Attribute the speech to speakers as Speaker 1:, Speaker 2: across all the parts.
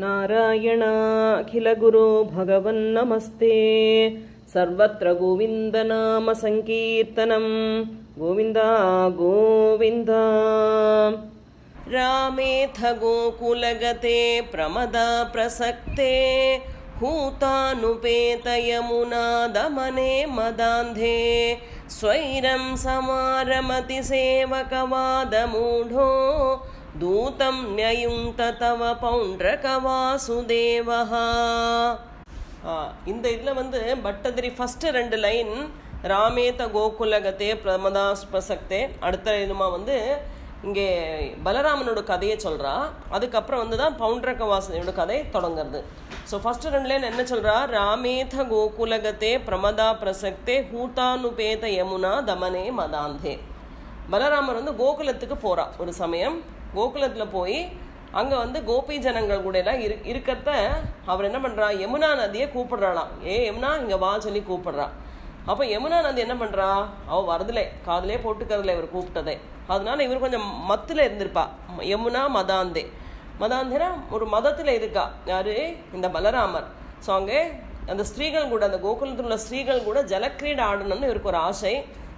Speaker 1: नारायणाखिलगुरो भगवन्नमस्ते सर्वत्र गोविन्दनाम संकीर्तनं गोविन्द गोविन्द। रामेथ गोकुलगते प्रमदा प्रसक्ते हूतानुपेत यमुना दमने मदान्धे स्वैरं समारमति सेवकवादमूढो दूतं न्ययुङ्क्त तव पौण्ड्रक वासुदेवः। இந்த இதில் வந்து பட்டதிரி ஃபஸ்ட்டு 2 லைன் ராமேத கோகுலகத்தே பிரமதா பிரசக்தே, அடுத்த இதுமா வந்து இங்கே பலராமனோட கதையை சொல்கிறா. அதுக்கப்புறம் வந்து தான் பவுண்டரக வாசுதேவனோட கதை தொடங்குறது. ஸோ ஃபஸ்ட்டு 2 லைன் என்ன சொல்கிறா? ராமேத கோகுலகத்தே பிரமதா பிரசக்தே ஹூதானுபேத யமுனா தமனே மதாந்தே. பலராமர் வந்து கோகுலத்துக்கு போகிறா. ஒரு சமயம் கோகுலத்தில் போய் அங்கே வந்து கோபி ஜனங்கள் கூட எல்லாம் இருக்கிறத அவர் என்ன பண்ணுறா, யமுனா நதியை கூப்பிடுறாளாம். யமுனா இங்கே வா சொல்லி கூப்பிடுறா. அப்போ யமுனா நதி என்ன பண்ணுறா, அவள் வரதில்லை, காதலே போட்டுக்கிறதில்ல இவர் கூப்பிட்டதே. அதனால இவர் கொஞ்சம் மத்தில் இருந்திருப்பா. யமுனா மதாந்தே, மதாந்தேனா ஒரு மதத்தில் இருக்கா. யார்? இந்த பலராமர். ஸோ அங்கே அந்த ஸ்திரீகள் கூட, அந்த கோகுலத்தில் உள்ள ஸ்திரீகள் கூட ஜலக்கிரீடை ஆடணும்னு இவருக்கு ஒரு ஆசை.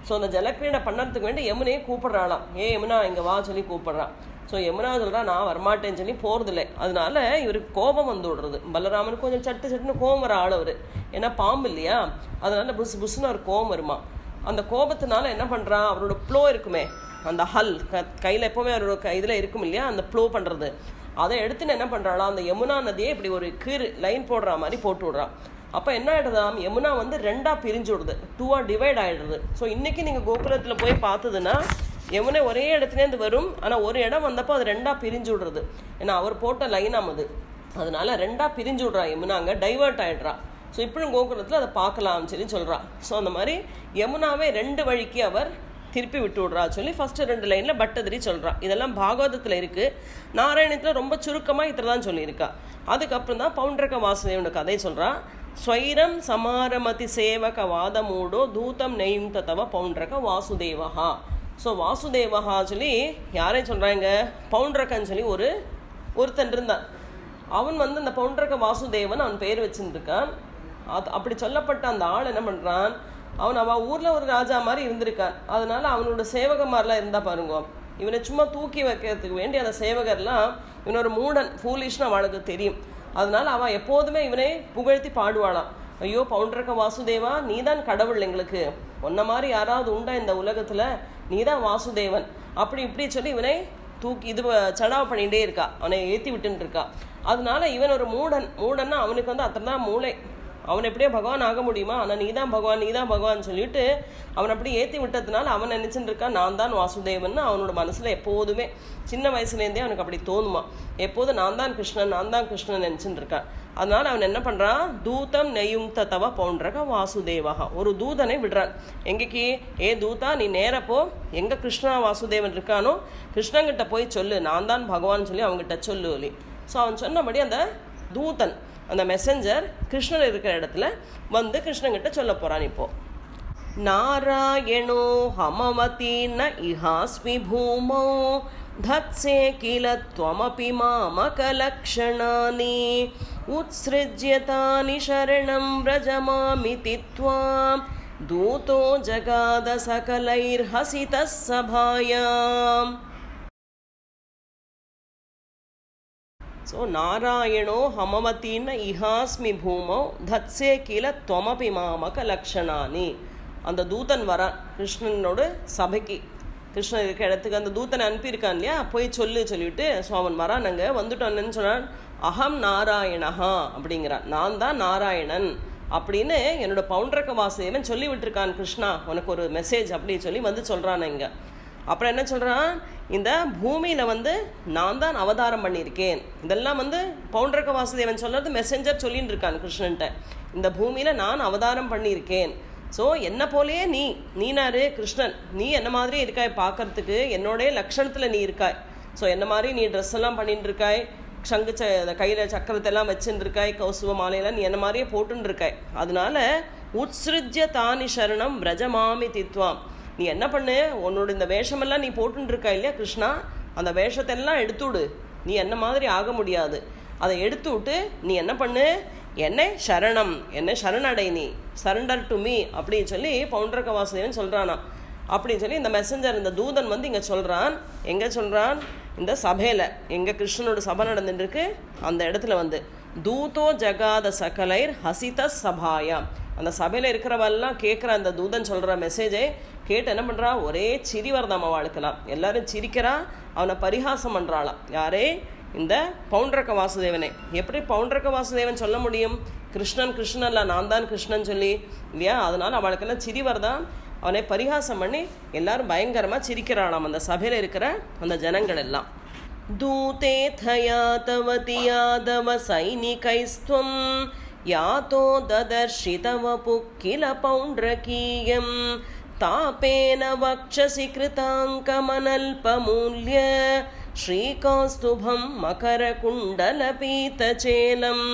Speaker 1: ஸோ அந்த ஜலக்கிரீடை பண்ணுறதுக்கு வேண்டி யமுனையை கூப்பிடுறாளாம். யமுனா இங்கே வா சொல்லி கூப்பிடுறான். ஸோ யமுனா சொல்கிறா நான் வரமாட்டேன்னு சொல்லி போகிறதில்லை. அதனால இவருக்கு கோபம் வந்து விடுறது. பலராமனுக்கு கொஞ்சம் சட்டுன்னு கோபம் வர ஆள் அவர். ஏன்னா பாம்பு இல்லையா, அதனால புஷ்னு ஒரு கோபம் வருமா. அந்த கோபத்தினால என்ன பண்ணுறா, அவரோட ப்ளோ இருக்குமே, அந்த ஹல் கையில் எப்போவுமே அவரோட இதில் இருக்கும் இல்லையா, அந்த ப்ளோ பண்ணுறது, அதை எடுத்துன்னு என்ன பண்ணுறாளா, அந்த யமுனா நதியை இப்படி ஒரு லைன் போடுற மாதிரி போட்டு விடுறா. அப்போ என்ன ஆகிடுதாம், யமுனா வந்து 2ஆக பிரிஞ்சு விடுது, 2ஆக டிவைட் ஆகிடுது. ஸோ இன்றைக்கி நீங்கள் கோகுலத்தில் போய் பார்த்ததுன்னா யமுனை ஒரே இடத்துலேருந்து வரும். ஆனால் ஒரு இடம் வந்தப்போ அது 2ஆக பிரிஞ்சு விடுறது. ஏன்னா அவர் போட்ட லைனாம் அது. அதனால 2ஆக பிரிஞ்சு விட்றா யமுனா, அங்கே டைவர்ட் ஆகிடுறா. ஸோ இப்படியும் கோகுலத்தில் அதை பார்க்கலாம்னு சொல்லி சொல்கிறா. ஸோ அந்த மாதிரி யமுனாவே 2 வழிக்கு அவர் திருப்பி விட்டு விட்றா சொல்லி ஃபஸ்ட்டு 2 லைனில் பட்டதிரி சொல்கிறா. இதெல்லாம் பாகவதத்தில் இருக்குது. நாராயணத்தில் ரொம்ப சுருக்கமாக இதில் தான் சொல்லியிருக்கா. அதுக்கப்புறம் தான் பவுண்டரக வாசுதேவனோட கதை சொல்கிறா. ஸ்வைரம் சமாரமதி சேவக வாதமூடோ தூதம் நெயுங்த தவ பவுண்டரக வாசுதேவஹா. ஸோ வாசுதேவஹா சொல்லி யாரையும் சொல்கிறாங்க, பவுண்டரகன்னு சொல்லி ஒருத்தன் இருந்தான். அவன் வந்து அந்த பவுண்டரக வாசுதேவன் அவன் பேர் வச்சுருக்கான். அப்படி சொல்லப்பட்ட அந்த ஆள் என்ன பண்ணுறான், அவன் ஊரில் ஒரு ராஜா மாதிரி இருந்திருக்கான். அதனால அவனோட சேவகமாரெலாம் இருந்தால் பாருங்க, இவனை சும்மா தூக்கி வைக்கிறதுக்கு வேண்டி அந்த சேவகர்லாம் இவனோட மூடன் ஃபூலிஷ்னு அவனுக்கு தெரியும். அதனால அவன் எப்போதுமே இவனை புகழ்த்தி பாடுவாளாம். ஐயோ பவுண்டரக வாசுதேவா, நீ தான் கடவுள், எங்களுக்கு ஒன்ன மாதிரி யாராவது உண்டா இந்த உலகத்தில், நீ தான் வாசுதேவன், அப்படி இப்படி சொல்லி இவனை தூக்கி சடாவை பண்ணிகிட்டே இருக்கா, அவனை ஏற்றி விட்டுன்னு இருக்கா. அதனால இவன் ஒரு மூடன்னா அவனுக்கு வந்து அத்தனை தான் மூளை. அவன் எப்படியோ பகவான் ஆக முடியுமா, ஆனால் நீ தான் பகவான் சொல்லிட்டு அவன் அப்படி ஏற்றி விட்டதுனால அவன் நினச்சிட்டு இருக்கான் நான் தான் வாசுதேவன். அவனோட மனசில் எப்போதுமே சின்ன வயசுலேருந்தே அவனுக்கு அப்படி தோணுமா, எப்போதும் நான் தான் கிருஷ்ணன் நினச்சிட்டு இருக்கான். அதனால அவன் என்ன பண்ணுறான், தூதம் நெயுங்த தவ பவுண்டரக வாசுதேவஹா, ஒரு தூதனை விடுறான். எங்கேக்கு, தூதா நீ நேரப்போ எங்கே கிருஷ்ணா வாசுதேவன் இருக்கானோ கிருஷ்ணங்கிட்ட போய் சொல்லு, நான் தான் பகவான் சொல்லி அவங்ககிட்ட சொல்லு. ஸோ அவன் சொன்னபடி அந்த தூதன், அந்த மெசஞ்சர் கிருஷ்ணன் இருக்கிற இடத்துல வந்து கிருஷ்ணங்கிட்ட சொல்ல போகிறான். இப்போ நாராயணோ ஹமவதி ந இஹாஸ்மி பூமோ தத்சே கில த்வமபி மாமகலக்ஷணானி உத்ஸ்ருஜ்யதானி சரணம் வ்ரஜமாமிதி த்வாம் தூதோ ஜகாத சகலைர்ஹசிதஸ் சபாயாம். ஸோ நாராயணோ ஹமவத்தின்னு இஹாஸ்மி பூமோ தத்சே கீழ துவமபி மாமக லக்ஷணானி. அந்த தூதன் வரான் கிருஷ்ணனோட சபைக்கு, கிருஷ்ணன் இருக்க இடத்துக்கு அந்த தூதனை அனுப்பியிருக்கான் இல்லையா, போய் சொல்லிவிட்டு ஸோ அவன் வரான். நாங்கள் வந்துட்டோன்னு சொன்னான். அகம் நாராயணஹா அப்படிங்கிறான், நான் தான் நாராயணன் அப்படின்னு என்னோட பவுண்டரக வாசுதேவன் சொல்லி விட்டுருக்கான். கிருஷ்ணா உனக்கு ஒரு மெசேஜ் அப்படி சொல்லி வந்து சொல்கிறான். இங்கே அப்புறம் என்ன சொல்கிறான், இந்த பூமியில் வந்து நான் தான் அவதாரம் பண்ணியிருக்கேன். இதெல்லாம் வந்து பவுண்டரக வாசுதேவன் சொல்கிறது மெசஞ்சர் சொல்லின்னு இருக்கான் கிருஷ்ணன்ட்ட. இந்த பூமியில் நான் அவதாரம் பண்ணியிருக்கேன். ஸோ என்ன போலேயே நீனாரு கிருஷ்ணன், நீ என்ன மாதிரி இருக்காய் பார்க்கறதுக்கு, என்னோடைய லக்ஷணத்தில் நீ இருக்காய். ஸோ என்ன மாதிரி நீ ட்ரெஸ் எல்லாம் பண்ணிட்டு இருக்காய், சங்கு கையில் சக்கரத்தெல்லாம் வச்சுன்னு இருக்காய், கௌசுவ மாலையெல்லாம் நீ என்ன மாதிரியே போட்டுன்னு இருக்காய். அதனால உத்ஸ்ருஜ்ய தானி சரணம் விரஜமாமி தித்வாம். நீ என்ன பண்ணு, உன்னோட இந்த வேஷமெல்லாம் நீ போட்டுன்னு இருக்கா இல்லையா கிருஷ்ணா, அந்த வேஷத்தெல்லாம் எடுத்துவிடு, நீ என்ன மாதிரி ஆக முடியாது. அதை எடுத்து விட்டு நீ என்ன பண்ணு, என்னை சரணம், என்னை சரணடை, நீ சரண்டர் டு மீ அப்படின்னு சொல்லி பவுண்டரக வாசுதேவன் சொல்கிறானா. அப்படின்னு சொல்லி இந்த மெசஞ்சர், இந்த தூதன் வந்து இங்கே சொல்கிறான். எங்கே சொல்கிறான்? இந்த சபையில், எங்கே கிருஷ்ணனோட சபை நடந்துட்டுருக்கு அந்த இடத்துல வந்து தூதோ ஜகாத சகலைர் ஹசித சபாயா, அந்த சபையில் இருக்கிறவெல்லாம் கேட்குற அந்த தூதன் சொல்கிற மெசேஜை கேட்டு என்ன பண்ணுறா, ஒரே சிரி வரதாம் அவளுக்கலாம். எல்லாரும் சிரிக்கிறா, அவனை பரிகாசம் பண்ணுறாளாம். யாரே? இந்த பவுண்டரக வாசுதேவனை. எப்படி பவுண்டரக வாசுதேவன் சொல்ல முடியும்? கிருஷ்ணன் கிருஷ்ணன் இல்லை, நான் தான் கிருஷ்ணன் சொல்லி இல்லையா? அதனால் அவளுக்கெல்லாம் சிரி வரதான். அவனை பரிகாசம் பண்ணி எல்லாரும் பயங்கரமாக சிரிக்கிறாளாம் அந்த சபையில் இருக்கிற அந்த ஜனங்கள் எல்லாம். தூதே தயாதவதி யாதவ சைனிகைஸ்துவம் யாதோ ததர்ஷிதவ புக்கில பௌண்ட்ரகீயம் தாபேன வக்ஷசி கிருதாங்கமனல்பமூல்ய ஸ்ரீகௌஸ்துபம் மகர குண்டல பீதச்சேலம்.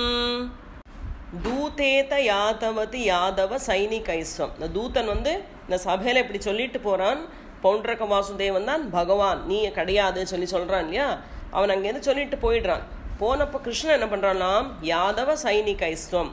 Speaker 1: தூதேத யாதவதி யாதவ சைனிகைஸ்வம். இந்த தூதன் வந்து இந்த சபையில் இப்படி சொல்லிட்டு போகிறான். பவுண்டரக வாசுதேவன் தான் பகவான், நீ கிடையாது சொல்லி சொல்கிறான் இல்லையா? அவன் அங்கேருந்து சொல்லிட்டு போயிடுறான். போனப்போ கிருஷ்ணன் என்ன பண்ணுறான்னாம், யாதவ சைனிகைஸ்வம்,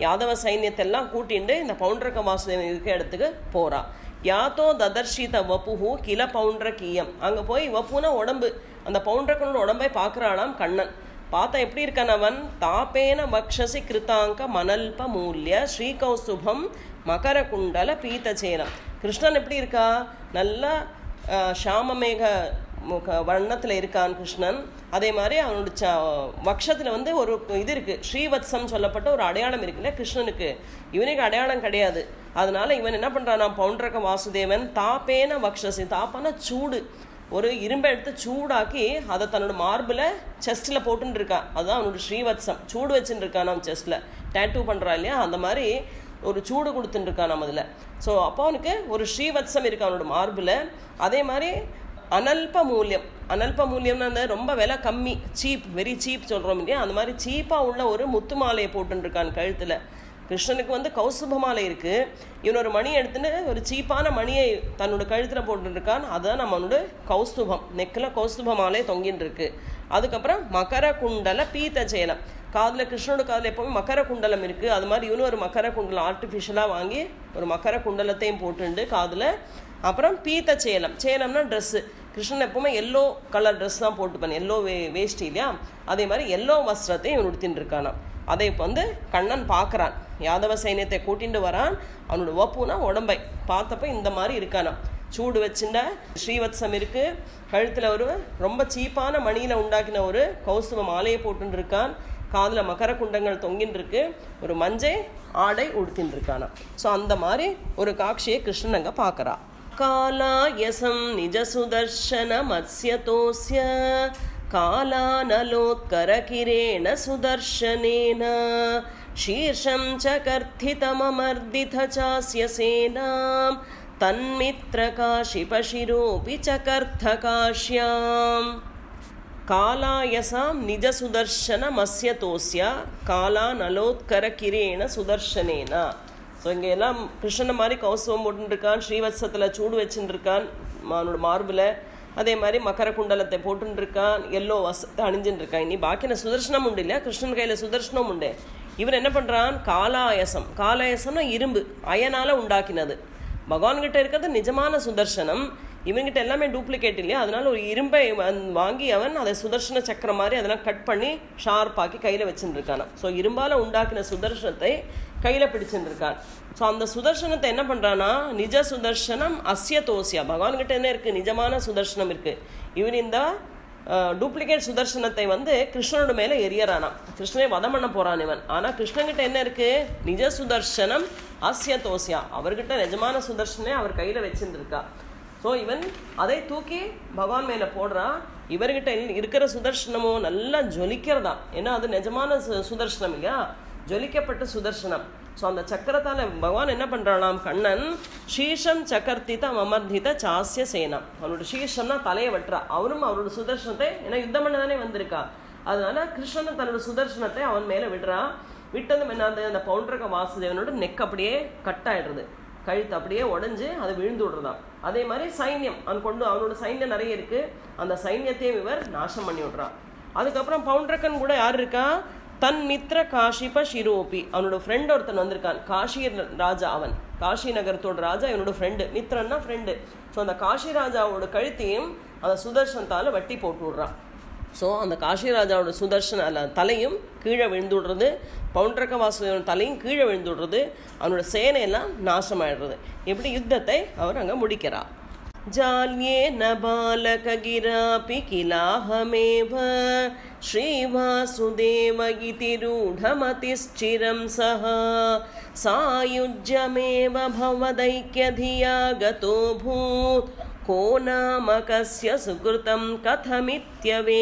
Speaker 1: யாதவ சைன்யத்தெல்லாம் கூட்டிட்டு இந்த பவுண்டரக வாசுதேவன் இருக்க இடத்துக்கு போகிறான். யாத்தோ ததர்ஷித வப்புஹு கில பவுண்டரகீயம். அங்கே போய் வப்புனா உடம்பு, அந்த பவுண்டரகனோட உடம்பை பார்க்குறானாம் கண்ணன். பார்த்தா எப்படி இருக்கான் அவன்? தாப்பேன வக்ஷசி கிருத்தாங்க மணல்ப மூல்ய ஸ்ரீகௌஸ்துபம் மகர குண்டல பீதச்சேலம். கிருஷ்ணன் எப்படி இருக்கா? நல்லா ஷாமமேக வர்ணத்தில் இருக்கான் கிருஷ்ணன். அதே மாதிரி அவனோட வக்ஷத்தில் வந்து ஒரு இது இருக்குது, ஸ்ரீவத்சம் சொல்லப்பட்ட ஒரு அடையாளம் இருக்குல்ல கிருஷ்ணனுக்கு. இவனுக்கு அடையாளம் கிடையாது. அதனால இவன் என்ன பண்ணுறான், பவுண்டரக வாசுதேவன் தாப்பேன வக்ஷசி, தாப்பான சூடு, ஒரு இரும்பை எடுத்து சூடாக்கி அதை தன்னோட மார்பில் செஸ்ட்டில் போட்டுன்னு இருக்கான். அதுதான் அவனோட ஸ்ரீவத்சம். சூடு வச்சுட்டு இருக்கான் அவன் செஸ்ட்டில், டேட்டூ பண்ணுறான் இல்லையா? அந்த மாதிரி ஒரு சூடு கொடுத்துட்டு இருக்கான் நம்ம அதில். ஸோ அப்போ அவனுக்கு ஒரு ஸ்ரீவத்சம் இருக்கு அவனோட மார்பில். அதே மாதிரி அனல்ப மூல்யம், அனல்ப மூல்யம்னா அந்த ரொம்ப விலை கம்மி, சீப், வெரி சீப் சொல்கிறோம் இல்லையா? அந்த மாதிரி சீப்பாக உள்ள ஒரு முத்து மாலையை போட்டுருக்கான் கழுத்தில். கிருஷ்ணனுக்கு வந்து கௌசுப மாலை இருக்குது. இவன் ஒரு மணி எடுத்துன்னு ஒரு சீப்பான மணியை தன்னோட கழுத்தில் போட்டுருக்கான். அதுதான் நம்மளோட கௌஸ்துபம், நெக்கில் கௌஸ்துப மாலை தொங்கின்னு இருக்கு. அதுக்கப்புறம் மகர குண்டல பீதச்சேலம், காதில் கிருஷ்ணனோட காதில் எப்போவுமே மகர குண்டலம் இருக்குது. அது மாதிரி இவனும் ஒரு மகர குண்டலம் ஆர்டிஃபிஷியலாக வாங்கி ஒரு மகர குண்டலத்தையும் போட்டுண்டு காதில். அப்புறம் பீதச்சேலம், சேலம்னா ட்ரெஸ்ஸு. கிருஷ்ணன் எப்போவுமே எல்லோ கலர் ட்ரெஸ் தான் போட்டுப்பான், எல்லோ வேஷ்டி இல்லையா? அதே மாதிரி எல்லோ வஸ்திரத்தையும் இவன் உடுத்தின்னு இருக்கானான். அதை இப்போ வந்து கண்ணன் பார்க்குறான். யாதவ சைன்யத்தை கூட்டிட்டு வரான். அவனோட வப்புனா உடம்பை பார்த்தப்ப இந்த மாதிரி இருக்கானா, சூடு வச்சுட்ட ஸ்ரீவத்சம் இருக்குது, கழுத்தில் ஒரு ரொம்ப சீப்பான மணியில் உண்டாக்கின ஒரு கௌசுவ மாலையை போட்டுன்னு இருக்கான், காதில் மகர குண்டங்கள் தொங்கின்னு இருக்கு, ஒரு மஞ்சை ஆடை உடுத்தின்னு இருக்கானா. ஸோ அந்த மாதிரி ஒரு காட்சியை கிருஷ்ணன் அங்கே பார்க்குறா. காலாயசம் நிஜ சுதர்ஷன மத்ஸ்யதோஸ்ய காலானலோத்கர கிரேண சுதர்ஷனேன ஷீர்ஷம் சகர்த்திதமமர்தித சாஸ்ய சேனாம் தன்மித்ரகாஷிபசிரோபி சகர்த்தகாஷ்யாம். காலாயசாம் நிஜ சுதர்ஷன மத்ஸ்யதோஸ்ய காலானலோத்கர கிரேண சுதர்ஷனேன. ஸோ இங்கே எல்லாம் கிருஷ்ணனை மாதிரி கௌசவம் போட்டுருக்கான், ஸ்ரீவத்சத்தில் சூடு வச்சுட்டு இருக்கான் அவனோட மார்பில். அதே மாதிரி மகர குண்டலத்தை போட்டுன்னு இருக்கான், எல்லோ வஸ்திரத்தை அணிஞ்சுட்டு இருக்கான். இனி பாக்கின சுதர்ஷனம் உண்டு இல்லையா? கிருஷ்ணன் கையில் சுதர்ஷனம் உண்டு. இவன் என்ன பண்ணுறான்? காலாயசம், காலாயசம்னா இரும்பு, அயனால் உண்டாக்கினது. பகவான்கிட்ட இருக்கிறது நிஜமான சுதர்சனம், இவங்கிட்ட எல்லாமே டூப்ளிகேட் இல்லையா? அதனால ஒரு இரும்பை வாங்கி அவன் அதை சுதர்சன சக்கரம் மாதிரி அதெல்லாம் கட் பண்ணி ஷார்ப்பாக்கி கையில் வச்சுட்டு இருக்கான். ஸோ இரும்பால் உண்டாக்கின சுதர்சனத்தை கையில் பிடிச்சுட்டு இருக்கான். ஸோ அந்த சுதர்சனத்தை என்ன பண்ணுறான்னா, நிஜ சுதர்சனம் அஸ்ய தோசியா, பகவான்கிட்ட என்ன இருக்குது? நிஜமான சுதர்சனம் இருக்குது. இவன் இந்த டூப்ளிகேட் சுதர்சனத்தை வந்து கிருஷ்ணனோட மேலே எரியறானா, கிருஷ்ணனை வதம் பண்ண போகிறான் இவன். ஆனால் கிருஷ்ணன்கிட்ட என்ன இருக்குது? நிஜ சுதர்சனம் அஸ்ய தோசியா, அவர்கிட்ட நிஜமான சுதர்சனை அவர் கையில் வச்சுட்டு இருக்கா. ஸோ இவன் அதை தூக்கி பகவான் மேலே போடுறான். இவர்கிட்ட இருக்கிற சுதர்சனமோ நல்லா ஜொலிக்கிறதா, ஏன்னா அது நிஜமான சுதர்சனம் இல்லையா? ஜொலிக்கப்பட்ட சுதர்சனம். ஸோ அந்த சக்கரத்தால் பகவான் என்ன பண்ணுறானாம், கண்ணன் சீஷம் சக்கர்த்தித அமர்தித சாஸ்ய சேனம், அவனோட சீஷம்னா தலையை வெட்டுறா. அவரும் அவரோட சுதர்சனத்தை, ஏன்னா யுத்தம் பண்ண தானே வந்திருக்கா, அதனால கிருஷ்ணன் தன்னோட சுதர்சனத்தை அவன் மேலே விடுறா. விட்டதும் என்னது, அந்த பவுண்டரக வாசுதேவனோட நெக் அப்படியே கட் ஆகிடுறது, கழுத்து அப்படியே உடஞ்சி அதை விழுந்து விடுறதான். அதே மாதிரி சைன்யம் அவன் கொண்டு, அவனோட சைன்யம் நிறைய இருக்குது, அந்த சைன்யத்தையும் இவர் நாசம் பண்ணி விடுறான். அதுக்கப்புறம் பவுண்டரக்கன் கூட யார் இருக்கா, தன் மித்ர காஷிப ஷிரோபி, அவனோட ஃப்ரெண்ட் ஒருத்தன் வந்திருக்கான். காஷி ராஜா, அவன் காஷி நகரத்தோட ராஜா, இவனோட ஃப்ரெண்டு. மித்ரன்னா ஃப்ரெண்டு. ஸோ அந்த காஷி ராஜாவோட கழுத்தையும் அந்த சுதர்சனத்தால் வெட்டி போட்டு விடுறான். ஸோ அந்த காஷி ராஜாவோட சுதர்சன தலையும் கீழே விழுந்துடுறது, பவுண்டரக்க வாசுதேவன் தலையும் கீழே விழுந்துடுறது, அவனோட சேனையெல்லாம் நாசமாயிடுறது. இப்படி யுத்தத்தை அவர் அங்கே முடிக்கிறார். जाल्येन बालकगिरापि किलाहमेव श्रीवासुदेव इति रूढमतिश्चिरं सः सायुज्यमेव भवदैक्यधिया गतोऽभूत् को नाम कस्य सुकृतं कथमित्यवेयात्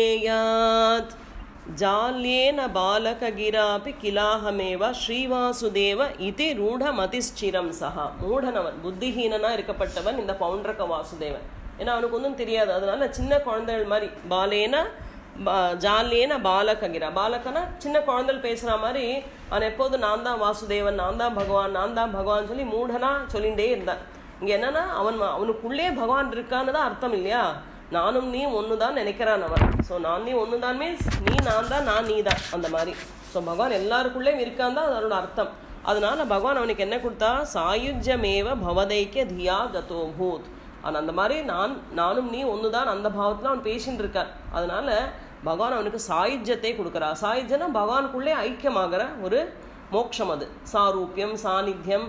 Speaker 1: जाल्येन बालकगिरापि किलाहमेव श्रीवासुदेव इति रूढमतिश्चिरं सः. மூடனவன், புத்திஹீனனா இருக்கப்பட்டவன் இந்த பவுண்டரக்க வாசுதேவன். ஏன்னா அவனுக்கு ஒன்றும் தெரியாது. அதனால சின்ன குழந்தைகள் மாதிரி ஜால்யேன பாலககிரா, பாலகனா சின்ன குழந்தைகள் பேசுகிற மாதிரி அவன் எப்போது நான் தான் வாசுதேவன், நான் தான் பகவான் சொல்லி மூடனா சொல்லிகிட்டே இருந்தான். இங்கே என்னன்னா அவனுக்குள்ளே பகவான் இருக்கான்னு தான் அர்த்தம் இல்லையா. நானும் நீ ஒன்று தான் நினைக்கிறான் அவன். ஸோ நான் நீ ஒன்று தான் மீன்ஸ் நீ நான் தான், நான் நீ தான், அந்த மாதிரி. ஸோ பகவான் எல்லாருக்குள்ளேயும் இருக்கான் தான் அதனோட அர்த்தம். அதனால பகவான் அவனுக்கு என்ன கொடுத்தா, சாயுஜ்யமேவ பவதைக்க தியா கதோ பூத். ஆனால் அந்த மாதிரி நானும் நீ ஒன்று தான் அந்த பாவத்தில் அவன் பேசின்னு இருக்கான். அதனால பகவான் அவனுக்கு சாயுஜ்யத்தை கொடுக்குறா. சாயுஜ்யனா பகவானுக்குள்ளே ஐக்கியமாகிற ஒரு மோட்சம். அது சாரூபியம், சாநித்தியம்,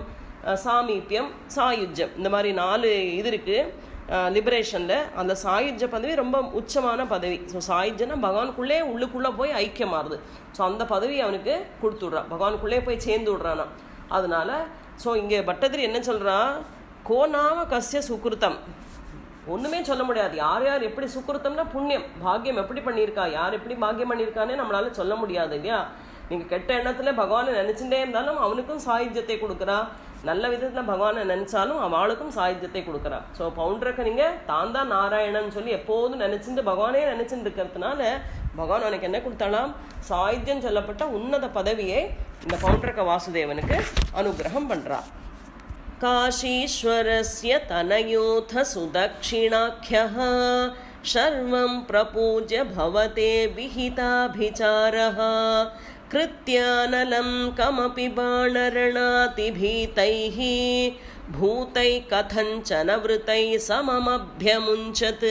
Speaker 1: சாமீபியம், சாயுஜ்யம், இந்த மாதிரி 4 இது இருக்குது லிபரேஷனில். அந்த சாயுஜ்ய பதவி ரொம்ப உச்சமான பதவி. ஸோ சாயுஜ்யனா பகவானுக்குள்ளே உள்ளுக்குள்ளே போய் ஐக்கியமாறுது. ஸோ அந்த பதவி அவனுக்கு கொடுத்துட்றான், பகவானுக்குள்ளே போய் சேர்ந்து விட்றானா. அதனால ஸோ இங்கே பட்டதிரி என்ன சொல்கிறா, கோநாம கஸ்ய சுக்ருத்தம், ஒன்றுமே சொல்ல முடியாது. யார் யார் எப்படி சுக்ருத்தம்னா புண்ணியம், பாக்கியம் எப்படி பண்ணியிருக்கா, யார் எப்படி பாக்கியம் பண்ணியிருக்கானே நம்மளால சொல்ல முடியாது இல்லையா. நீங்கள் கெட்ட எண்ணத்தில் பகவானை நினச்சிட்டே இருந்தாலும் அவனுக்கும் சாயுஜ்யத்தை கொடுக்குறா, நல்ல விதத்தில் பகவானை நினச்சாலும் அவளுக்கும் சாயுஜ்யத்தை கொடுக்குறா. ஸோ பவுண்டரக்க நீங்கள் தான் தான் நாராயணன் சொல்லி எப்போதும் நினச்சிட்டு பகவானே நினச்சிட்டு இருக்கிறதுனால பகவான் அவனுக்கு என்ன கொடுத்தாலாம், சாயுஜ்யம் சொல்லப்பட்ட உன்னத பதவியை இந்த பவுண்டரக்க வாசுதேவனுக்கு அனுகிரகம் பண்ணுறா. காஷீஸ்வரஸ்ய தனயோத சுதக்ஷிணாக்யः சர்வம் பிரபூஜ்ய பவதே விஹிதாபிசாரः கிருத்யானலம் கமபி பாணரணாதிபீதைः பூதை கதஞ்சன விருத்தை சமமப்யமுஞ்சத்.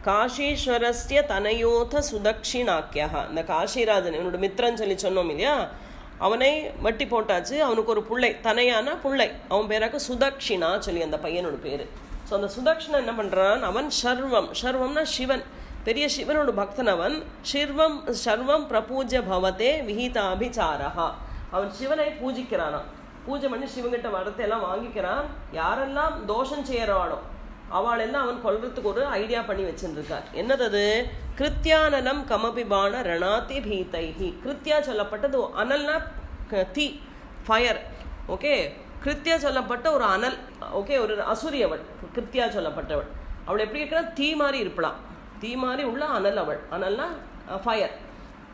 Speaker 1: காஷீஸ்வரஸ்ய தனயோத சுதக்ஷிணாக்கியா, இந்த காஷிராஜன் இவனோட மித்திரன் சொல்லி சொன்னோம் இல்லையா, அவனை வட்டி போட்டாச்சு. அவனுக்கு ஒரு பிள்ளை, தனையான பிள்ளை, அவன் பேராக்க சுதக்ஷிணா சொல்லி அந்த பையனோட பேர். ஸோ அந்த சுதக்ஷிணா என்ன பண்ணுறான், அவன் ஷர்வம்னா சிவன், பெரிய சிவனோட பக்தன் அவன். சர்வம் பிரபூஜ்ய பவதே விஹிதாபிசாரஹா, அவன் சிவனை பூஜிக்கிறானா, பூஜை பண்ணி சிவங்கிட்ட வரத்தை எல்லாம் வாங்கிக்கிறான். யாரெல்லாம் தோஷம் செய்யறாளோ அவளெல்லாம் அவன் கொல்றதுக்கு ஒரு ஐடியா பண்ணி வச்சுருக்கார். என்னது, கிருத்தியானலம் கமபி பாண ரணாதி பீதைஹி. கிருத்தியா சொல்லப்பட்டது அனல்னா தீ, ஃபயர். ஓகே, கிருத்தியா சொல்லப்பட்ட ஒரு அனல். ஓகே, ஒரு அசுரியவள் கிருத்தியா சொல்லப்பட்டவள். அவள் எப்படி இருக்கிறா, தீ மாதிரி இருப்பலாம், தீ மாதிரி உள்ள அனல் அவள். அனல்னா ஃபயர்.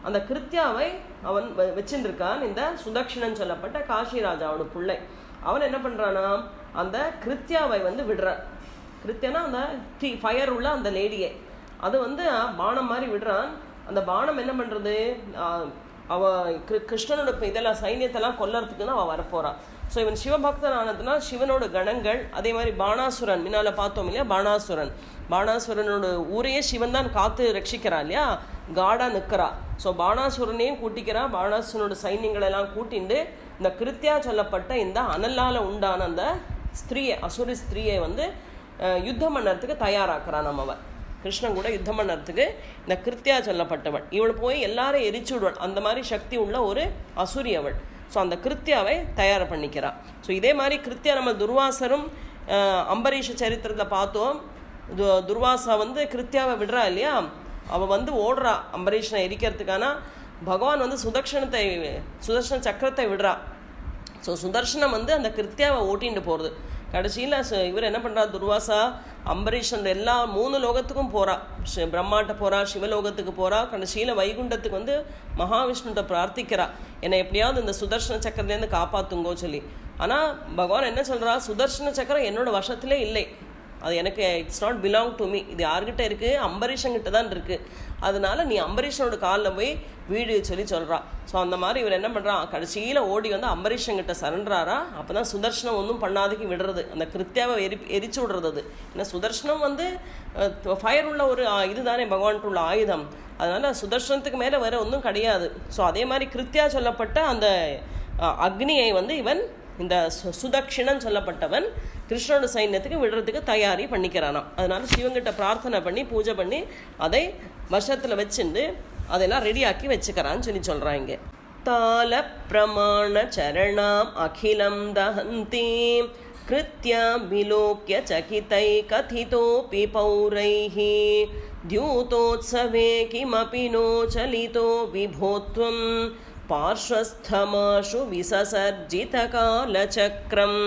Speaker 1: அந்த கிருத்தியாவை அவன் வச்சுருக்கான் இந்த சுதக்ஷிணன் சொல்லப்பட்ட காஷிராஜாவோட பிள்ளை. அவன் என்ன பண்ணுறானா, அந்த கிருத்தியாவை விடுறான். கிருத்தியனா அந்த தீ ஃபயர் உள்ள அந்த லேடியை அது பானம் மாதிரி விடுறான். அந்த பானம் என்ன பண்ணுறது, கிருஷ்ணனோட இதெல்லாம் சைன்யத்தெல்லாம் கொல்லறதுக்கு தான் அவன் வரப்போகிறான். ஸோ இவன் சிவபக்தன் ஆனதுனா சிவனோட கணங்கள், அதே மாதிரி பாணாசுரன் முன்னால் பார்த்தோம் இல்லையா, பாணாசுரனோட ஊரையே சிவன் தான் காத்து ரட்சிக்கிறான் இல்லையா, காடா நிற்கிறா. ஸோ பாணாசுரனையும் கூட்டிக்கிறான், பாணாசுரனோட சைன்யங்களெல்லாம் கூட்டிண்டு இந்த கிருத்தியா சொல்லப்பட்ட இந்த அனலால் உண்டான அந்த ஸ்திரீயை, அசுரி ஸ்திரீயை யுத்தம் பண்ணுறதுக்கு தயாராக்குறான் நம்மவன். கிருஷ்ணன் கூட யுத்தம் பண்ணுறதுக்கு இந்த கிருத்தியா சொல்லப்பட்டவள், இவள் போய் எல்லாரும் எரிச்சு விடுவள். அந்த மாதிரி சக்தி உள்ள ஒரு அசுரி அவள். ஸோ அந்த கிருத்தியாவை தயார் பண்ணிக்கிறான். ஸோ இதே மாதிரி கிருத்தியா நம்ம துர்வாசரும் அம்பரீஷ சரித்திரத்தில் பார்த்தோம். துர்வாசா கிருத்தியாவை விடுறா இல்லையா, அவள் ஓடுறா அம்பரீஷனை எரிக்கிறதுக்கான. பகவான் சுதர்ஷன சக்கரத்தை விடுறா. ஸோ சுதர்ஷனம் அந்த கிருத்தியாவை ஓட்டின்னு போகிறது. கடைசியில் இவர் என்ன பண்ணுறா, துர்வாசா அம்பரீஷன் எல்லா 3 லோகத்துக்கும் போகிறா. பிரம்மாட்ட போகிறா, சிவலோகத்துக்கு போகிறா, கடைசியில் வைகுண்டத்துக்கு மகாவிஷ்ணுட்ட பிரார்த்திக்கிறா, என்னை எப்படியாவது இந்த சுதர்ஷன சக்கரத்துலேருந்து காப்பாற்றுங்கோ சொல்லி. ஆனால் பகவான் என்ன சொல்கிறா, சுதர்ஷன சக்கரம் என்னோட வசத்திலே இல்லை, அது எனக்கு it's not belong to me, இது யார்கிட்ட இருக்குது, அம்பரீஷன்கிட்ட தான் இருக்குது, அதனால நீ அம்பரீஷனோட காலில் போய் வீடு சொல்லி சொல்கிறா. ஸோ அந்த மாதிரி இவர் என்ன பண்ணுறான், கடைசியில் ஓடி வந்து அம்பரீஷன்கிட்ட சரண்டாரா. அப்போ தான் சுதர்ஷனம் ஒன்றும் பண்ணாதுக்கு விடுறது, அந்த கிருத்தியாவை எரிச்சு விடுறது. அது ஏன்னா சுதர்ஷனம் வந்து ஃபயர் உள்ள ஒரு இதுதானே பகவான்கிட்ட உள்ள ஆயுதம், அதனால் சுதர்ஷனத்துக்கு மேலே வேறு ஒன்றும் கிடையாது. ஸோ அதே மாதிரி கிருத்தியா சொல்லப்பட்ட அந்த அக்னியை வந்து இவன் இந்த சுதக்ஷிணன் சொல்லப்பட்டவன் கிருஷ்ணனோட சைன்யத்துக்கு விடுறதுக்கு தயாரி பண்ணிக்கிறானாம். அதனால சிவங்கிட்ட பிரார்த்தனை பண்ணி பூஜை பண்ணி அதை வருஷத்தில் வச்சுட்டு அதெல்லாம் ரெடியாக்கி வச்சுக்கிறான்னு சொல்லி சொல்கிறாங்க. தால பிரமாண சரணாம் அகிலம் தஹந்தீம் கிருத்யாம் விலோக்ய சகிதை கதிதோபி பௌரைஹி தியூதோத்சவே கிமபி நோ சலிதோ விபோத்வம் பார்ஷ்வஸ்தமாஷு விசசர்ஜித காலசக்ரம்.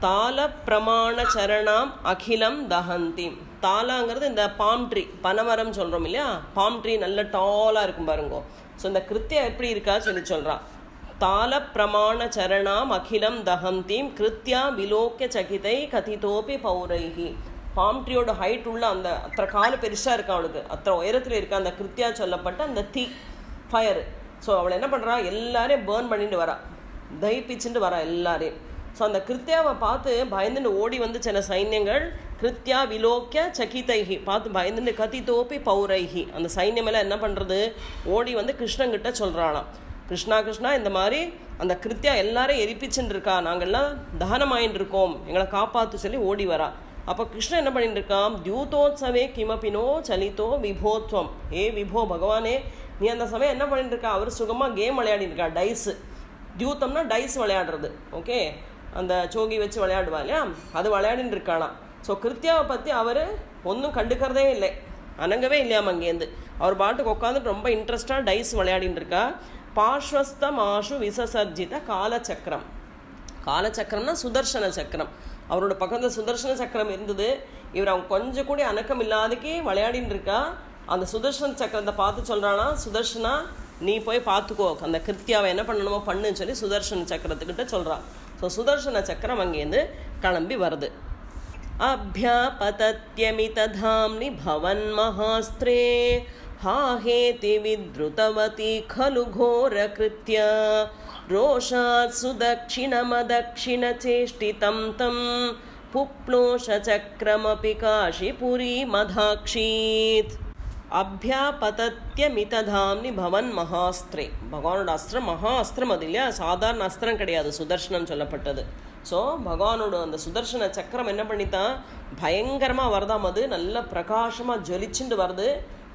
Speaker 1: தால பிரமாண சரணாம் அகிலம் தஹந்தீம். தாலாங்கிறது இந்த பாம் ட்ரீ, பனைமரம் சொல்கிறோம் இல்லையா, பாம் ட்ரீ நல்ல டாலாக இருக்கும் பாருங்கோ. ஸோ இந்த கிருத்தியா எப்படி இருக்கா சொல்லி சொல்கிறான். தால பிரமாண சரணாம் அகிலம் தஹந்தீம் கிருத்யா விலோக்கிய சகிதை கதிதோபி பௌரைஹி. பாம் ட்ரீயோட ஹைட் உள்ள அந்த அத்தனை காலு பெருசாக இருக்கா அவளுக்கு, அத்தனை உயரத்தில் இருக்கா அந்த கிருத்தியா சொல்லப்பட்ட அந்த தீ ஃபயர். ஸோ அவளை என்ன பண்ணுறா, எல்லாரையும் பேர்ன் பண்ணிட்டு வரா, தயிப்பிச்சுட்டு வரா எல்லாரையும். ஸோ அந்த கிருத்தியாவை பார்த்து பயந்துட்டு ஓடி வந்து சில சைன்யங்கள் கிருத்தியா விலோக்கிய சகிதைஹி பார்த்து பயந்துட்டு கதிதோபி பௌரைஹி, அந்த சைன்யமெல்லாம் என்ன பண்ணுறது, ஓடி வந்து கிருஷ்ணங்கிட்ட சொல்கிறாளாம், கிருஷ்ணா கிருஷ்ணா இந்த மாதிரி அந்த கிருத்தியா எல்லாரும் எரிப்பிச்சுட்டு இருக்கா, நாங்கள்லாம் தகனமாயின்னு இருக்கோம், எங்களை காப்பாற்று சொல்லி ஓடி வரா. அப்போ கிருஷ்ணன் என்ன பண்ணிட்டு இருக்கான், தியூதோத்சவே கிமபினோ சலிதோ விபோத்வம். ஏ விபோ பகவானே, நீ அந்த சமயம் என்ன பண்ணிட்டு இருக்கா, அவர் சுகமாக கேம் விளையாடிட்டு இருக்கா, டைஸு. தியூத்தம்னா டைஸ் விளையாடுறது, ஓகே, அந்த சோகி வச்சு விளையாடுவா இல்லையா, அது விளையாடின்னு இருக்காளாம். ஸோ கிருத்தியாவை பற்றி அவர் ஒன்றும் கண்டுக்கிறதே இல்லை, அணங்கவே இல்லையாம் அங்கேருந்து. அவர் பாட்டுக்கு உட்காந்துட்டு ரொம்ப இன்ட்ரெஸ்டாக டைஸ் விளையாடின்னு இருக்கா. பார்ஷ்வஸ்தம் ஆஷு விசசர்ஜித காலச்சக்கரம். காலச்சக்கரம்னா சுதர்சன சக்கரம். அவரோட பக்கத்தில் சுதர்சன சக்கரம் இருந்தது. இவர் அவங்க கொஞ்சம் கூட அணக்கம் இல்லாதக்கே விளையாடின்னு இருக்கா. அந்த சுதர்சன சக்கரத்தை பார்த்து சொல்கிறானா, சுதர்ஷனா நீ போய் பார்த்துக்கோ, அந்த கிருத்தியாவை என்ன பண்ணணுமோ பண்ணுன்னு சொல்லி சுதர்சன சக்கரத்துக்கிட்ட சொல்கிறான். ஸோ சுதர்சன சக்கரம் அங்கேருந்து கிளம்பி வருது. அபியாபதத்யமிததாம்னி பவன் மகாஸ்திரே ஹாஹேதி வித்ருதவதி खलु घोरकृत्या रोषात् सुदक्षिणमदक्षिण चेष्टितं तं पुप्लोष चक्रमपि काशीपुरी मधाक्षीत्. அபியாபதத்யமிததாம்னி பவன் மகாஸ்திரே. பகவானோட அஸ்திரம் மகா அஸ்திரம், அது இல்லையா, சாதாரண அஸ்திரம் கிடையாது, சுதர்ஷனம் சொல்லப்பட்டது. ஸோ பகவானோட அந்த சுதர்சன சக்கரம் என்ன பண்ணித்தான், பயங்கரமாக வருதாம், அது நல்ல பிரகாசமாக ஜொலிச்சுட்டு வருது.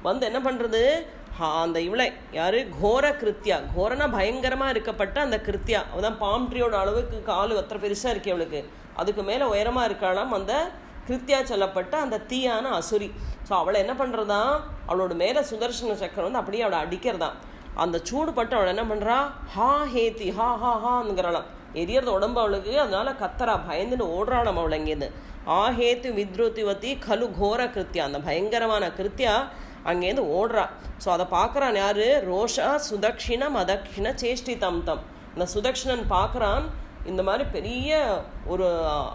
Speaker 1: வந்து என்ன பண்ணுறது, அந்த இவளை யார், கோர கிருத்தியா, கோரனா பயங்கரமாக இருக்கப்பட்ட அந்த கிருத்தியா, அதுதான் பாம் ட்ரீயோட அளவுக்கு காலு அத்தனை பெருசாக இருக்கு அவளுக்கு, அதுக்கு மேலே உயரமாக இருக்கலாம் அந்த கிருத்தியா சொல்லப்பட்ட அந்த தீயான அசுரி. ஸோ அவளை என்ன பண்ணுறதா, அவளோட மேலே சுதர்சன சக்கரம் வந்து அப்படியே அவளை அடிக்கிறதா. அந்த சூடு பட்டு அவளை என்ன பண்ணுறா, ஹா ஹேத்தி ஹா ஹா ஹாங்கிறாளாம், எரியறது உடம்பு அவளுக்கு, அதனால கத்தரா பயந்துன்னு ஓடுறாளாம் அவளை இங்கேருந்து. ஆஹேத்து வித்ருதிவதி கலு கோர கிருத்தியா, அந்த பயங்கரமான கிருத்தியா அங்கேருந்து ஓடுறா. ஸோ அதை பார்க்குறான் யார், ரோஷா சுதக்ஷிணம் அதக்ஷிண சேஷ்டிதம் தம். அந்த சுதக்ஷிணன் பார்க்குறான், இந்த மாதிரி பெரிய ஒரு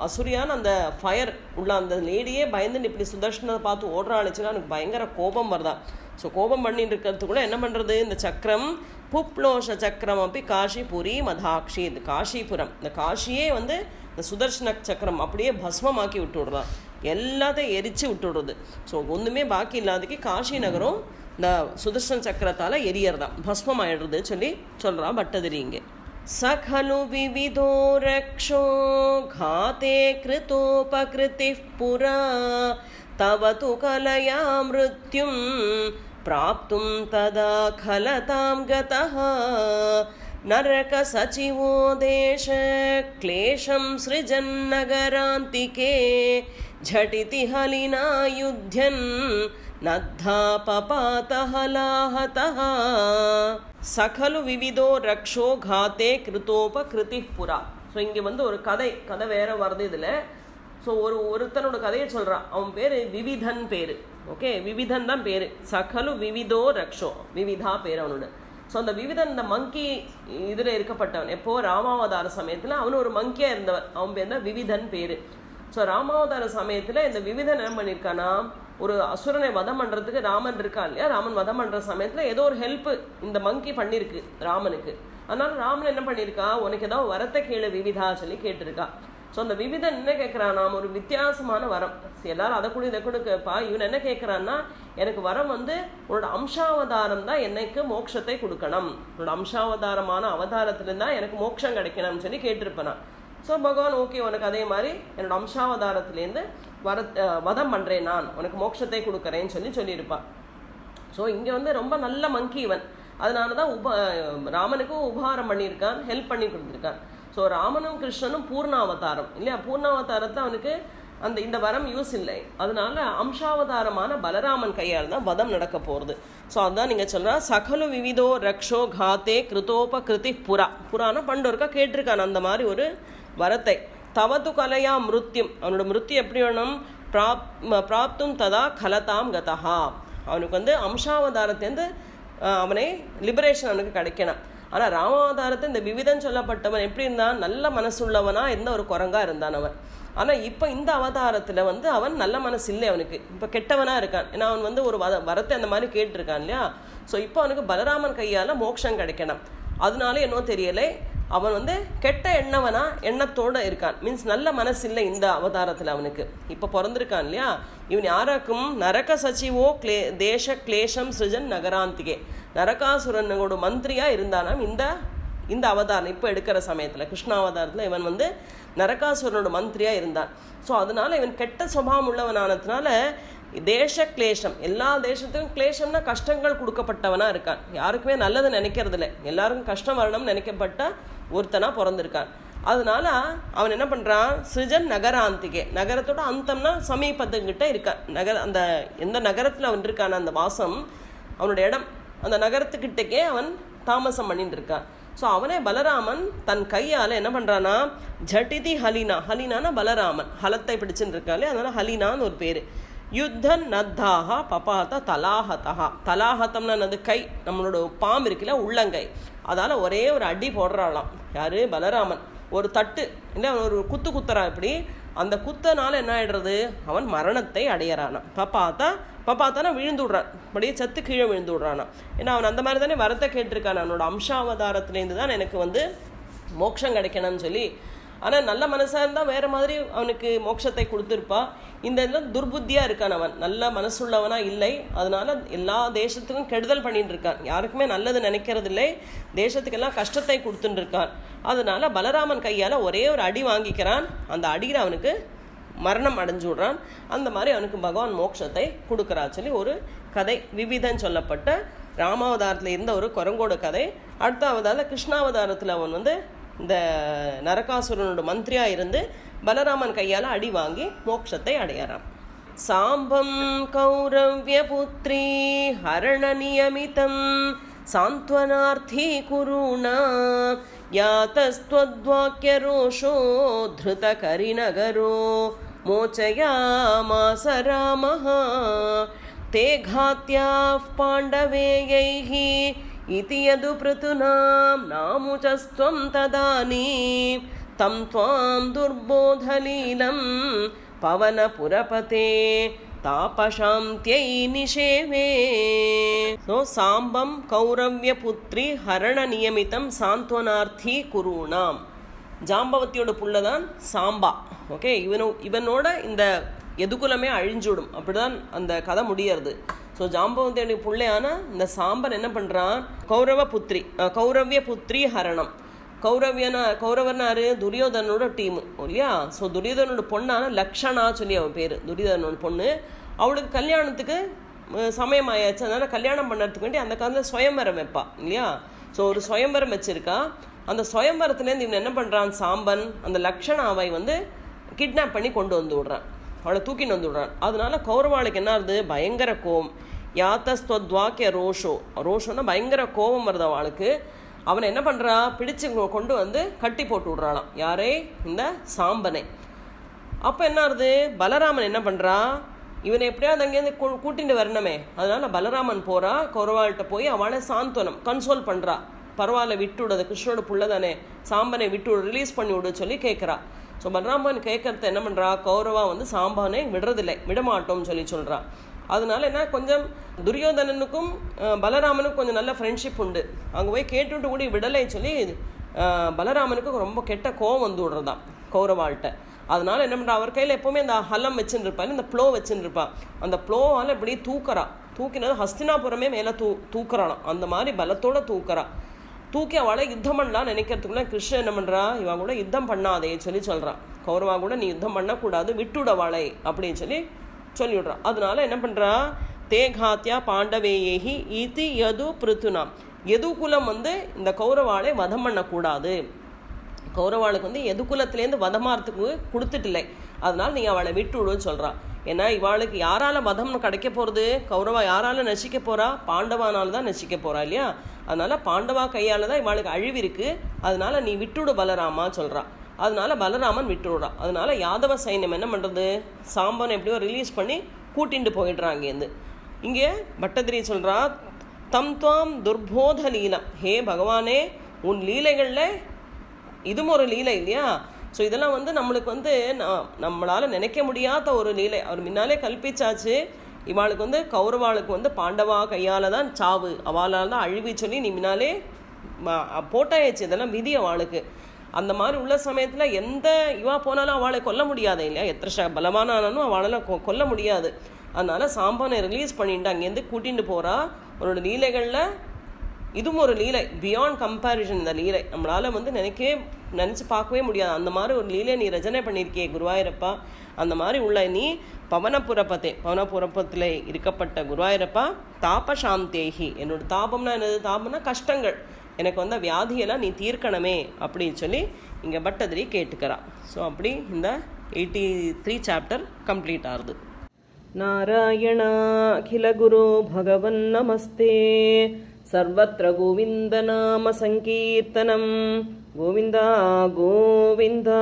Speaker 1: அசுரியான அந்த ஃபயர் உள்ள அந்த லேடியே பயந்துன்னு இப்படி சுதர்ஷனை பார்த்து ஓடுறாளுச்சுன்னா எனக்கு பயங்கர கோபம் வருதா. ஸோ கோபம் பண்ணிட்டு இருக்கிறது கூட என்ன பண்ணுறது, இந்த சக்கரம் புப்லோஷ சக்கரம் அப்படி காஷிபுரி மதாக்ஷி, இது காஷிபுரம், இந்த காஷியே வந்து இந்த சுதர்ஷன சக்கரம் அப்படியே பஸ்மமாக்கி விட்டுடுறான், எல்லாத்தையும் எரிச்சு விட்டுடுறது. ஸோ ஒன்றுமே பாக்கி இல்லாதக்கு காஷி நகரம் இந்த சுதர்ஷன சக்கரத்தால் எரியறதான், பஸ்மம் ஆயிடுறது சொல்லி சொல்கிறான் பட்டதிரி இங்கே. சகலு விவிதோ ரக்ஷோ காதே கிருதோபகிருதிஃ புரா தவ து கலயா மிருத்யும் பிராப்தும் ததா கலதாம் கதஹ நரக சச்சிவோ தேஷ க்லேஷம் ஸ்ருஜன் நகராந்திகே झटिति हलिना युध्यन् नद्धा पपातः लाहतः சகலு விவிதோ ரக்ஷோ காத்தே கிருதோபகிருதி புரா. ஸோ இங்கே வந்து ஒரு கதை வேற வருது இதில். ஸோ ஒருத்தனோட கதையை சொல்கிறான், அவன் பேர் விவிதன் பேர், ஓகே, விவிதன் தான் பேர். சகலு விவிதோ ரக்ஷோ, விவிதா பேர் அவனோட. ஸோ அந்த விவிதன் இந்த மங்கி இதில் இருக்கப்பட்டவன், எப்போ ராமாவதார சமயத்தில் அவனு ஒரு மங்கியாக இருந்தவன், அவன் பேர் தான் விவிதன் பேர். ஸோ ராமாவதார சமயத்தில் இந்த விவிதன் என்ன பண்ணியிருக்கானா, ஒரு அசுரனை வதம் பண்ணுறதுக்கு ராமன் இருக்கா இல்லையா, ராமன் வதம் பண்ணுற சமயத்தில் ஏதோ ஒரு ஹெல்ப்பு இந்த மங்கி பண்ணியிருக்கு ராமனுக்கு. அதனால ராமன் என்ன பண்ணியிருக்கா, உனக்கு ஏதாவது வரத்தை கேளு விவிதா சொல்லி கேட்டிருக்கா. ஸோ அந்த விவிதன் என்ன கேட்குறான், நாம் ஒரு வித்தியாசமான வரம், எல்லாரும் அதை கூட இதை கூட கேட்பா. இவன் என்ன கேட்குறான்னா, எனக்கு வரம் வந்து உன்னோட அம்சாவதாரம் தான் எனக்கு மோட்சத்தை கொடுக்கணும், உன்னோட அம்சாவதாரமான அவதாரத்துலேருந்து தான் எனக்கு மோட்சம் கிடைக்கணும்னு சொல்லி கேட்டிருப்பேன். ஸோ பகவான் ஓகே, உனக்கு அதே மாதிரி என்னோட அம்சாவதாரத்துலேருந்து வதம் பண்ணுறேன், நான் உனக்கு மோட்சத்தை கொடுக்குறேன்னு சொல்லியிருப்பான். ஸோ இங்கே வந்து ரொம்ப நல்ல மங்கி இவன், அதனால தான் ராமனுக்கும் உபகாரம் பண்ணியிருக்கான், ஹெல்ப் பண்ணி கொடுத்துருக்கான். ஸோ ராமனும் கிருஷ்ணனும் பூர்ணாவதாரம் இல்லையா, பூர்ணாவதாரத்தில் அவனுக்கு இந்த வரம் யூஸ் இல்லை. அதனால அம்சாவதாரமான பலராமன் கையால் தான் வதம் நடக்க போகிறது. ஸோ அதுதான் நீங்கள் சொல்கிறா, சகலு விவிதோ ரக்ஷோ காத்தே கிருதோப கிருதி புரான பண்டோருக்கா கேட்டிருக்கான் அந்த மாதிரி ஒரு வரத்தை. தவது கலையா மிருத்யும், அவனோட மிருத்யு எப்படி வேணும், பிராப்தும் ததா கலதாம் கதஹா, அவனுக்கு வந்து அம்சாவதாரத்திலேருந்து அவனை லிபரேஷன் அவனுக்கு கிடைக்கணும். ஆனால் ராமாவதாரத்தை இந்த விவிதன் சொல்லப்பட்டவன் எப்படி இருந்தான், நல்ல மனசுள்ளவனா இருந்த ஒரு குரங்கா இருந்தான் அவன். ஆனால் இப்போ இந்த அவதாரத்தில் வந்து அவன் நல்ல மனசு இல்லை, அவனுக்கு இப்போ கெட்டவனாக இருக்கான். ஏன்னா அவன் வந்து ஒரு வரத்தை அந்த மாதிரி கேட்டிருக்கான் இல்லையா. ஸோ இப்போ அவனுக்கு பலராமன் கையால் மோட்சம் கிடைக்கணும். அதனால என்னவோ தெரியலை, அவன் வந்து கெட்ட எண்ணத்தோடு இருக்கான். மீன்ஸ் நல்ல மனசு இல்லை இந்த அவதாரத்தில் அவனுக்கு. இப்போ பிறந்திருக்கான் இல்லையா, இவன் யாராக்கும் நரக சச்சிவோ தேச கிளேஷம் சிருஜன் நகராந்திகே, நரகாசுரனோட மந்திரியாக இருந்தானாம் இந்த அவதாரம். இப்போ எடுக்கிற சமயத்தில் கிருஷ்ணாவதாரத்தில் இவன் வந்து நரகாசுரனோட மந்திரியாக இருந்தான். ஸோ அதனால இவன் கெட்ட சுபாவம் உள்ளவனானதுனால தேச கிளேஷம், எல்லா தேசத்துக்கும் கிளேஷம்னா கஷ்டங்கள் கொடுக்கப்பட்டவனா இருக்கான். யாருக்குமே நல்லது நினைக்கிறது இல்லை, எல்லாருக்கும் கஷ்டம் வரணும்னு நினைக்கப்பட்ட ஒருத்தனா பிறந்திருக்கான். அதனால அவன் என்ன பண்ணுறான், சிருஜன் நகராந்திகே, நகரத்தோட அந்தம்னா சமீபத்துக்கிட்ட இருக்கான். அந்த எந்த நகரத்தில் அவன் இருக்கான், அந்த வாசம் அவனோட இடம், அந்த நகரத்துக்கிட்டக்கே அவன் தாமசம் பண்ணிட்டு இருக்கான். ஸோ அவனே பலராமன் தன் கையால் என்ன பண்ணுறான்னா, ஜட்டிதி ஹலினா, ஹலினானா பலராமன், ஹலத்தை பிடிச்சுன்னு இருக்காளே அதனால ஹலினான்னு ஒரு பேர். யுத்தன் நத்தாஹா பபாத தலாஹதா, தலாஹத்தம்னா அது கை, நம்மளோட பாம்பு இருக்குல்ல உள்ளங்கை, அதால் ஒரே ஒரு அடி போடுறாளாம் யாரு, பலராமன். ஒரு தட்டு இல்லை, அவன் ஒரு குத்துறான். இப்படி அந்த குத்தனால என்ன ஆயிடுறது, அவன் மரணத்தை அடையிறானான். பப்பாத்தானா விழுந்து விடுறான், அப்படியே சத்து கீழே விழுந்து விடுறானா. ஏன்னா அவன் அந்த மாதிரி தானே வரத்தை கேட்டிருக்கான், அவனோட அம்சாவதாரத்துலேருந்து தான் எனக்கு வந்து மோட்சம் கிடைக்கணும்னு சொல்லி. ஆனால் நல்ல மனசாக இருந்தால் வேறு மாதிரி அவனுக்கு மோட்சத்தை கொடுத்துருப்பா. இந்த இதில் துர்புத்தியாக இருக்கான் அவன், நல்ல மனசுள்ளவனா இல்லை. அதனால எல்லா தேசத்துக்கும் கெடுதல் பண்ணிட்டு இருக்கான், யாருக்குமே நல்லது நினைக்கிறது இல்லை, தேசத்துக்கெல்லாம் கஷ்டத்தை கொடுத்துட்டு இருக்கான். அதனால பலராமன் கையால் ஒரே ஒரு அடி வாங்கிக்கிறான், அந்த அடியில் அவனுக்கு மரணம் அடைஞ்சு விடுறான். அந்த மாதிரி அவனுக்கு பகவான் மோட்சத்தை கொடுக்குறா சொல்லி ஒரு கதை, விவிதன் சொல்லப்பட்ட ராமாவதாரத்தில் இருந்த ஒரு குரங்கோட கதை. அடுத்த கிருஷ்ணாவதாரத்தில் அவன் வந்து இந்த நரகாசுரனோட மந்திரியா இருந்து பலராமன் கையால் அடி வாங்கி மோட்சத்தை அடையறான். சாம்பம் கௌரவ்ய புத்ரி ஹரண நியமிதம் சாந்த்வனார்த்தி குருணா யாதஸ்த்வத்வாக்ய ரோஷோ த்ருத கரிநகரோ மோச்சயாமாஸ ராமஹ தே घात्याः पाण्डवेयैः इति यदु पृथुनां नामुचस्त्वं तदानीं तं त्वां दुर्बोधलीलं पवनपुरपते तापशान्त्यै निषेवे. ஸோ சாம்பம் கௌரவ்யபுத்ரி ஹரண நியமிதம் சாந்த்வனார்த்தி குருணாம், ஜாம்பவத்தியோட புள்ளதான் சாம்பா. ஓகே, இவனோட இந்த எதுகுலமே அழிஞ்சுடும், அப்படிதான் அந்த கதை முடியறது. ஸோ ஜாம்பவத்தியோட பிள்ளையான இந்த சாம்பன் என்ன பண்ணுறான், கௌரவ்ய புத்ரி ஹரணம். கௌரவர்னாரு துரியோதனோட டீமு இல்லையா. ஸோ துரியோதனோட பொண்ணான லக்ஷணா சொல்லி அவன் பேர், துரியோதனோட பொண்ணு. அவளுக்கு கல்யாணத்துக்கு சமயம் ஆயாச்சு, அதனால் கல்யாணம் பண்ணுறதுக்கு வேண்டி அந்த காலத்தில் சுயம்பரம் வைப்பா இல்லையா. ஸோ ஒரு சுயம்பரம் வச்சுருக்கா. அந்த சுயம்பரத்துலேருந்து இவன் என்ன பண்ணுறான், சாம்பன் அந்த லக்ஷணாவை வந்து கிட்னாப் பண்ணி கொண்டு வந்து விடுறான், அவளை தூக்கின்னு வந்து விடுறான். அதனால கௌரவாளுக்கு என்ன ஆகுது, பயங்கர கோவம். யாத்தஸ்துவாக்கிய ரோஷோன்னா பயங்கர கோபம் வருது அவளுக்கு. அவனை என்ன பண்ணுறா, பிடிச்சு கொண்டு வந்து கட்டி போட்டு விடுறாளாம். யாரே, இந்த சாம்பனை. அப்போ என்ன ஆகுது, பலராமன் என்ன பண்ணுறா, இவனை எப்படியாவது அங்கேருந்து கூட்டிட்டு வரணுமே. அதனால பலராமன் போகிறா, கௌரவாள்கிட்ட போய் அவளை சாந்தனம் கன்சோல் பண்ணுறா. பரவாயில்ல விட்டு விடுது, கிருஷ்ணோட புள்ள தானே, சாம்பனை விட்டு ரிலீஸ் பண்ணி விடு சொல்லி கேட்குறா. ஸோ பலராமன் கேட்கறது என்ன பண்ணுறா, கௌரவா வந்து சாம்பவனை விடுறதில்லை, விடமாட்டோம்னு சொல்கிறா. அதனால என்ன, கொஞ்சம் துரியோதனனுக்கும் பலராமனுக்கும் கொஞ்சம் நல்ல ஃப்ரெண்ட்ஷிப் உண்டு. அங்கே போய் கேட்டுட்டு கூட விடலை சொல்லி பலராமனுக்கு ரொம்ப கெட்ட கோவம் வந்து விடுறதான் கௌரவாள்கிட்ட. அதனால என்ன பண்ணுறா, அவர் கையில் எப்போவுமே அந்த ஹலம் வச்சுன்னு இருப்பாள், இந்த ப்ளோ வச்சுன்னு இருப்பாள். அந்த ப்ளோவால் இப்படி தூக்கினது ஹஸ்தினாபுரமே மேலே தூக்குறாளாம். அந்த மாதிரி பலத்தோட தூக்கி அவளை யுத்தம் பண்ணலாம் நினைக்கிறதுக்குள்ள கிருஷ்ணன் என்ன பண்ணுறா, இவன் கூட யுத்தம் பண்ணாதே சொல்கிறான். கௌரவா கூட நீ யுத்தம் பண்ணக்கூடாது, விட்டுடவாளை அப்படின்னு சொல்லிவிடுறான். அதனால என்ன பண்ணுறா, தேகாத்தியா பாண்டவேயேஹி இதி யது பிருத்துனாம், எதுகுலம் வந்து இந்த கௌரவாளை வதம் பண்ணக்கூடாது. கௌரவாளுக்கு வந்து எதுகுலத்திலேருந்து வதமாறதுக்கு கொடுத்துட்டில்லை, அதனால நீ அவளை விட்டுவிடுன்னு சொல்கிறான். ஏன்னா இவாளுக்கு யாரால வதம் கிடைக்க போகிறது, கௌரவா யாரால நசிக்க போகிறா, பாண்டவானால தான் நசிக்க போகிறா இல்லையா. அதனால பாண்டவா கையால் தான் இவாளுக்கு அழிவு இருக்குது, அதனால நீ விட்டுவிடு பலராமா சொல்கிறான். அதனால பலராமன் விட்டுவிடுறான். அதனால யாதவ சைன்யம் என்ன பண்ணுறது, சாம்பவனை எப்படியோ ரிலீஸ் பண்ணி கூட்டிட்டு போயிடுறான் அங்கேருந்து. இங்கே பட்டதிரி சொல்கிறா, தம் துவாம் துர்போத லீலம், ஹே பகவானே உன் லீலைகளில் இதுவும் ஒரு லீலை இல்லையா. ஸோ இதெல்லாம் வந்து நம்மளுக்கு வந்து நம்மளால் நினைக்க முடியாத ஒரு லீலை. அவர் முன்னாலே கல்பிச்சாச்சு, இவாளுக்கு வந்து கௌரவாளுக்கு வந்து பாண்டவா கையால் தான் சாவு, அவளால் தான் அழிவு சொல்லி நீ முன்னாலே போட்டாயாச்சு, இதெல்லாம் விதி அவளுக்கு. அந்த மாதிரி உள்ள சமயத்தில் எந்த இவா போனாலும் அவளை கொல்ல முடியாது இல்லையா, எத்தனை பலமானாலும் அவளால் கொல்ல முடியாது. அதனால சாம்பவனை ரிலீஸ் பண்ணிட்டு அங்கேருந்து கூட்டிகிட்டு போகிறா. அவனோட லீலைகளில் இதுவும் ஒரு லீலை, பியாண்ட் கம்பேரிசன். இந்த லீலை நம்மளால் வந்து நினச்சி பார்க்கவே முடியாது. அந்த மாதிரி ஒரு லீலை நீ ரச்சனை பண்ணியிருக்கியே குருவாயூரப்பா. அந்த மாதிரி உள்ள நீ பவனபுரத்தில் இருக்கப்பட்ட குருவாயூரப்பா, தாபசாந்தேகி, என்னோட தாபம்னா என்னது, தாபம்னா கஷ்டங்கள், எனக்கு வந்த வியாதியெல்லாம் நீ தீர்க்கணுமே அப்படின்னு சொல்லி இங்கே பட்டதிரி கேட்டுக்கிறா. ஸோ அப்படி இந்த 83 சாப்டர் கம்ப்ளீட் ஆகுது. நாராயணா அகில குரு பகவன் நமஸ்தே. सर्वत्र गोविंद नाम संकीर्तनम, गोविंदा गोविंदा.